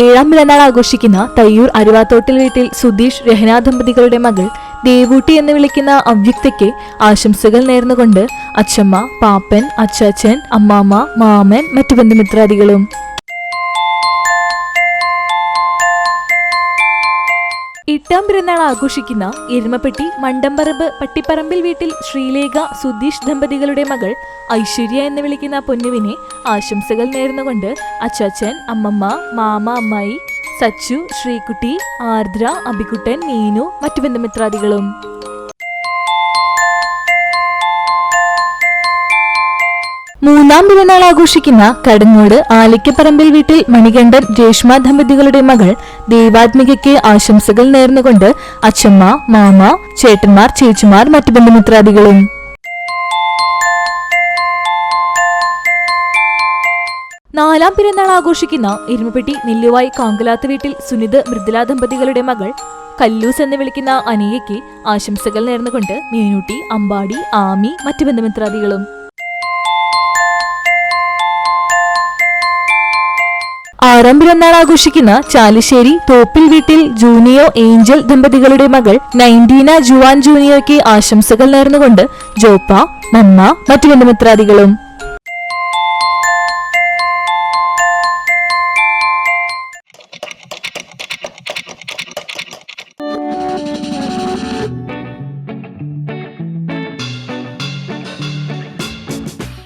ഏഴാം പിറന്നാൾ ആഘോഷിക്കുന്ന തയ്യൂർ അരുവാത്തോട്ടിൽ വീട്ടിൽ സുധീഷ് രഹന ദമ്പതികളുടെ മകൾ ദേവൂട്ടി എന്ന് വിളിക്കുന്ന അവ്യക്തയ്ക്ക് ആശംസകൾ നേർന്നുകൊണ്ട് അച്ഛമ്മ, പാപ്പൻ, അച്ചാച്ചൻ, അമ്മാമ്മ, മാമൻ, മറ്റു ബന്ധുമിത്രാദികളും. എട്ടാം പിറന്നാൾ ആഘോഷിക്കുന്ന എരുമപ്പെട്ടി മണ്ടമ്പറമ്പ് പട്ടിപ്പറമ്പിൽ വീട്ടിൽ ശ്രീലേഖ സുധീഷ് ദമ്പതികളുടെ മകൾ ഐശ്വര്യ എന്ന് വിളിക്കുന്ന പൊന്നുവിനെ ആശംസകൾ നേർന്നുകൊണ്ട് അച്ചാച്ചൻ, അമ്മമ്മ, മാമ, അമ്മായി, സച്ചു, ശ്രീകുട്ടി, ആർദ്ര, അബികുട്ടൻ, മീനു, മറ്റു ബന്ധുമിത്രാദികളും. മൂന്നാം പിറന്നാൾ ആഘോഷിക്കുന്ന കടങ്ങോട് ആലിക്കപ്പറമ്പിൽ വീട്ടിൽ മണികണ്ഠൻ, രേഷ്മ ദമ്പതികളുടെ മകൾ ദേവാത്മികയ്ക്ക് ആശംസകൾ നേർന്നുകൊണ്ട് അച്ഛമ്മ, മാമ, ചേട്ടന്മാർ, ചേച്ചിമാർ, മറ്റു ബന്ധുമിത്രാദികളും. നാലാം പിറന്നാൾ ആഘോഷിക്കുന്ന എരുമപ്പെട്ടി നെല്ലുവായി കാങ്കലാത്ത് വീട്ടിൽ സുനിത്, മൃദുല ദമ്പതികളുടെ മകൾ കല്ലൂസ് എന്ന് വിളിക്കുന്ന അനിയയ്ക്ക് ആശംസകൾ നേർന്നുകൊണ്ട് മീനൂട്ടി, അമ്പാടി, ആമി, മറ്റു ബന്ധുമിത്രാദികളും. ആറാം പിറന്നാൾ ആഘോഷിക്കുന്ന ചാലിശ്ശേരി തോപ്പിൽ വീട്ടിൽ ജൂനിയോ, ഏഞ്ചൽ ദമ്പതികളുടെ മകൾ നൈൻറ്റീന ജുവാൻ ജൂനിയോയ്ക്ക് ആശംസകൾ നേർന്നുകൊണ്ട് ജോപ്പ, മമ്മ, മറ്റു ബന്ധുമിത്രാദികളും.